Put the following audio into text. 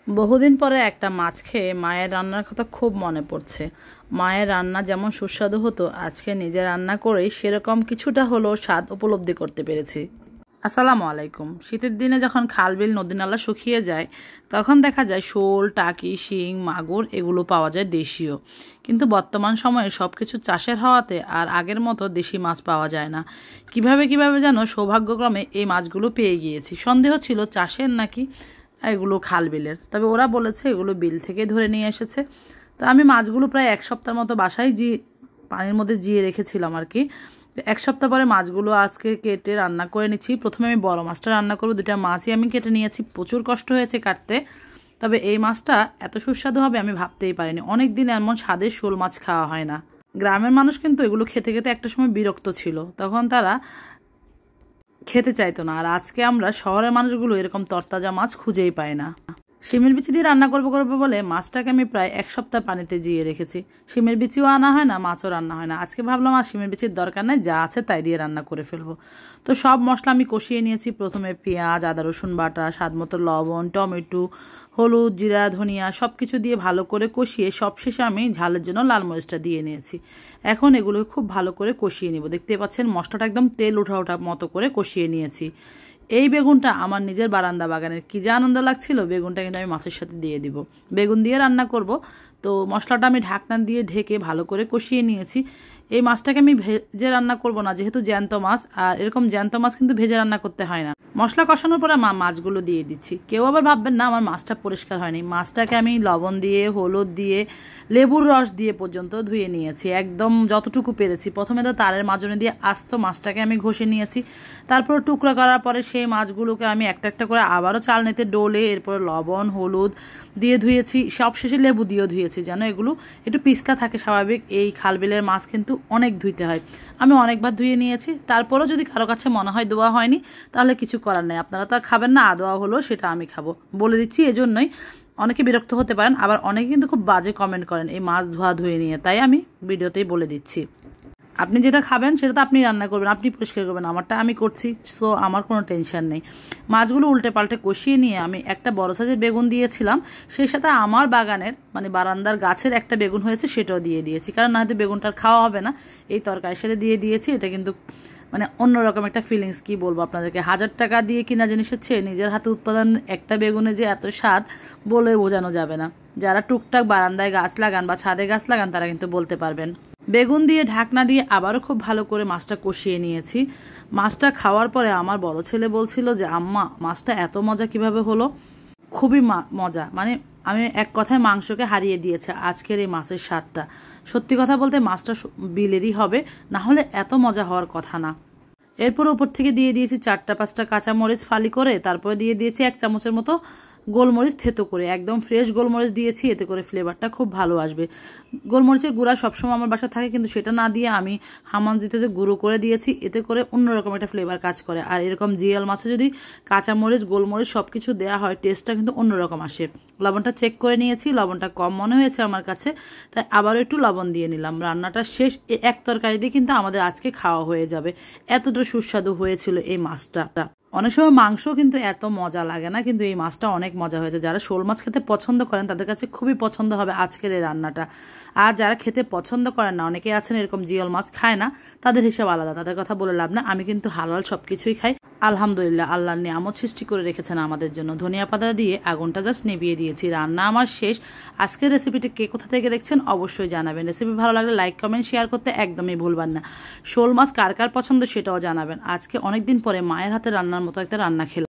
বহুদিন পরে একটা মাছ খেয়ে মায়ের রান্নার কথা খুব মনে পড়ছে। মায়ের রান্না যেমন সুস্বাদু হতো, আজকে নিজে রান্না করেই সেরকম কিছুটা হলেও স্বাদ উপলব্ধি করতে পেরেছি। আসসালামু আলাইকুম। শীতের দিনে যখন খাল বিল নদী নালা শুকিয়ে যায়, তখন দেখা যায় শোল, টাকি, শিং, মাগুর এগুলো পাওয়া যায় দেশীয়। কিন্তু বর্তমান সময়ে সব কিছু চাষের হওয়াতে আর আগের মতো দেশি মাছ পাওয়া যায় না। কিভাবে যেন সৌভাগ্যক্রমে এই মাছগুলো পেয়ে গিয়েছি। সন্দেহ ছিল চাষের নাকি এগুলো খাল বিলের, তবে ওরা বলেছে এগুলো বিল থেকে ধরে নিয়ে এসেছে। তো আমি মাছগুলো প্রায় এক সপ্তাহের মতো বাসায় পানির মধ্যে জিয়ে রেখেছিলাম আর কি। এক সপ্তাহ পরে মাছগুলো আজকে কেটে রান্না করে নিচ্ছি। প্রথমে আমি বড় মাছটা রান্না করবো। দুটা মাছই আমি কেটে নিয়েছি, প্রচুর কষ্ট হয়েছে কাটতে। তবে এই মাছটা এত সুস্বাদু হবে আমি ভাবতেই পারিনি। অনেক দিন এমন স্বাদের শোল মাছ খাওয়া হয় না। গ্রামের মানুষ কিন্তু এগুলো খেতে খেতে একটা সময় বিরক্ত ছিল, তখন তারা খেতে চাইতো না। আর আজকে আমরা শহরের মানুষগুলো এরকম তরতাজা মাছ খুঁজেই পায় না। শিমের বিচি দিয়ে রান্না করবো বলে মাছটাকে আমি প্রায় এক সপ্তাহ পানিতে জিয়ে রেখেছি। শিমের বিচিও আনা হয় না, মাছও রান্না হয় না। আজকে ভাবলাম আর শিমের বিচির দরকার নেই, যা আছে তাই দিয়ে রান্না করে ফেলবো। তো সব মশলা আমি কষিয়ে নিয়েছি। প্রথমে পেঁয়াজ, আদা রসুন বাটা, স্বাদ মতো লবণ, টমেটো, হলুদ, জিরা, ধনিয়া সব কিছু দিয়ে ভালো করে কষিয়ে সবশেষে আমি ঝালের জন্য লাল মরিচটা দিয়ে নিয়েছি। এখন এগুলো খুব ভালো করে কষিয়ে নিব। দেখতে পাচ্ছেন মশলাটা একদম তেল ওঠা মতো করে কষিয়ে নিয়েছি। এই বেগুনটা আমার নিজের বারান্দা বাগানের, কি যে আনন্দ লাগছিল। বেগুনটা কিন্তু আমি মাছের সাথে দিয়ে দিব, বেগুন দিয়ে রান্না করব। তো মশলাটা আমি ঢাকনা দিয়ে ঢেকে ভালো করে কষিয়ে নিয়েছি। এই মাছটাকে আমি ভেজে রান্না করব না, যেহেতু জ্যান্ত মাছ, আর এরকম জ্যান্ত মাছ কিন্তু ভেজে রান্না করতে হয় না। মশলা কষানোর পরে মাছগুলো দিয়ে দিচ্ছি। কেউ আবার ভাববেন না আমার মাছটা পরিষ্কার হয়নি। মাছটাকে আমি লবণ দিয়ে, হলুদ দিয়ে, লেবুর রস দিয়ে পর্যন্ত ধুয়ে নিয়েছি, একদম যতটুকু পেরেছি। প্রথমে তো তারের মাজনি দিয়ে আস্ত মাছটাকে আমি ঘষে নিয়েছি। তারপর টুকরা করার পরে সেই মাছগুলোকে আমি একটা একটা করে আবারও চালনিতে ডলে এরপর লবণ, হলুদ দিয়ে ধুয়েছি। সবশেষে লেবু দিয়েও ধুয়েছি, যেন এগুলো একটু পিছলা থাকে। স্বাভাবিক এই খালবিলের মাছ কিন্তু অনেক ধুইতে হয়। আমি অনেকবার ধুয়ে নিয়েছি। তারপরেও যদি কারো কাছে মনে হয় ধোয়া হয়নি, তাহলে কিছু করার নেই। আপনারা তো আর খাবেন না, আদোয়া হলো সেটা আমি খাবো বলে দিচ্ছি। এজন্যই অনেকে বিরক্ত হতে পারেন, আবার অনেকে কিন্তু খুব বাজে কমেন্ট করেন এই মাছ ধুয়ে নিয়ে, তাই আমি ভিডিওতেই বলে দিচ্ছি। আপনি যেটা খাবেন সেটা তো আপনি রান্না করবেন, আপনি পরিষ্কার করবেন, আমারটা আমি করছি। সো আমার কোনো টেনশন নেই। মাছগুলো উল্টে পাল্টে কষিয়ে নিয়ে আমি একটা বড় সাইজের বেগুন দিয়েছিলাম, সেই সাথে আমার বাগানের মানে বারান্দার গাছের একটা বেগুন হয়েছে সেটাও দিয়ে দিয়েছি, কারণ না হয়তো বেগুনটার খাওয়া হবে না। এই তরকারির সাথে দিয়ে দিয়েছি। এটা কিন্তু মানে অন্যরকম একটা ফিলিংস, কি বলবো আপনাদেরকে। 1000 টাকা দিয়ে কিনা জিনিসের চেয়ে নিজের হাতে উৎপাদন একটা বেগুনে যে এত স্বাদ বলে বোঝানো যাবে না। যারা টুকটাক বারান্দায় গাছ লাগান বা ছাদে গাছ লাগান তারা কিন্তু বলতে পারবেন। বেগুন দিয়ে ঢাকনা দিয়ে আবারও খুব ভালো করে মাছটা কষিয়ে নিয়েছি। মাছটা খাওয়ার পরে আমার বড় ছেলে বলছিল যে আম্মা মাছটা এত মজা কিভাবে হলো। খুবই মজা, মানে আমি এক কথায় মাংসকে হারিয়ে দিয়েছে আজকের এই মাছের স্বাদটা। সত্যি কথা বলতে মাছটা বিলেরই হবে, না হলে এত মজা হওয়ার কথা না। এরপর উপর থেকে দিয়ে দিয়েছি 4-5টা কাঁচামরিচ ফালি করে, তারপরে দিয়ে দিয়েছি 1 চামচের মতো গোলমরিচ থেতো করে, একদম ফ্রেশ গোলমরিচ দিয়েছি, এতে করে ফ্লেভারটা খুব ভালো আসবে। গোলমরিচের গুঁড়া সবসময় আমার বাসা থাকে, কিন্তু সেটা না দিয়ে আমি হামান দিতে গুঁড়ো করে দিয়েছি, এতে করে অন্যরকম একটা ফ্লেভার কাজ করে। আর এরকম জিয়াল মাছে যদি কাঁচামরিচ, গোলমরিচ সব কিছু দেওয়া হয়, টেস্টটা কিন্তু অন্যরকম আসে। লবণটা চেক করে নিয়েছি, লবণটা কম মনে হয়েছে আমার কাছে, তাই আবারও একটু লবণ দিয়ে নিলাম। রান্নাটা শেষ। এক তরকারি দিয়ে কিন্তু আমাদের আজকে খাওয়া হয়ে যাবে। এতটা সুস্বাদু হয়েছিল এই মাছটা। অনেক সময় মাংস কিন্তু এত মজা লাগে না, কিন্তু এই মাছটা অনেক মজা হয়েছে। যারা শোল মাছ খেতে পছন্দ করেন তাদের কাছে খুবই পছন্দ হবে আজকের এই রান্নাটা। আর যারা খেতে পছন্দ করেন না, অনেকে আছেন এরকম জিওল মাছ খায় না, তাদের হিসাব আলাদা, তাদের কথা বলে লাভ না। আমি কিন্তু হালাল সব কিছুই খাই আলহামদুলিল্লাহ। আল্লাহর নিয়ামত সৃষ্টি করে রেখেছেন আমাদের জন্য। ধনিয়া পাতা দিয়ে আগুনটা জাস্ট নিভিয়ে দিয়েছি, রান্না আমার শেষ। আজকের রেসিপিটি কে কোথা থেকে দেখছেন অবশ্যই জানাবেন। রেসিপি ভালো লাগলে লাইক, কমেন্ট, শেয়ার করতে একদমই ভুলবেন না। শোল মাছ কার কার পছন্দ সেটাও জানাবেন। আজকে অনেকদিন পরে মায়ের হাতে রান্নার মতো একটা রান্না খেলাম।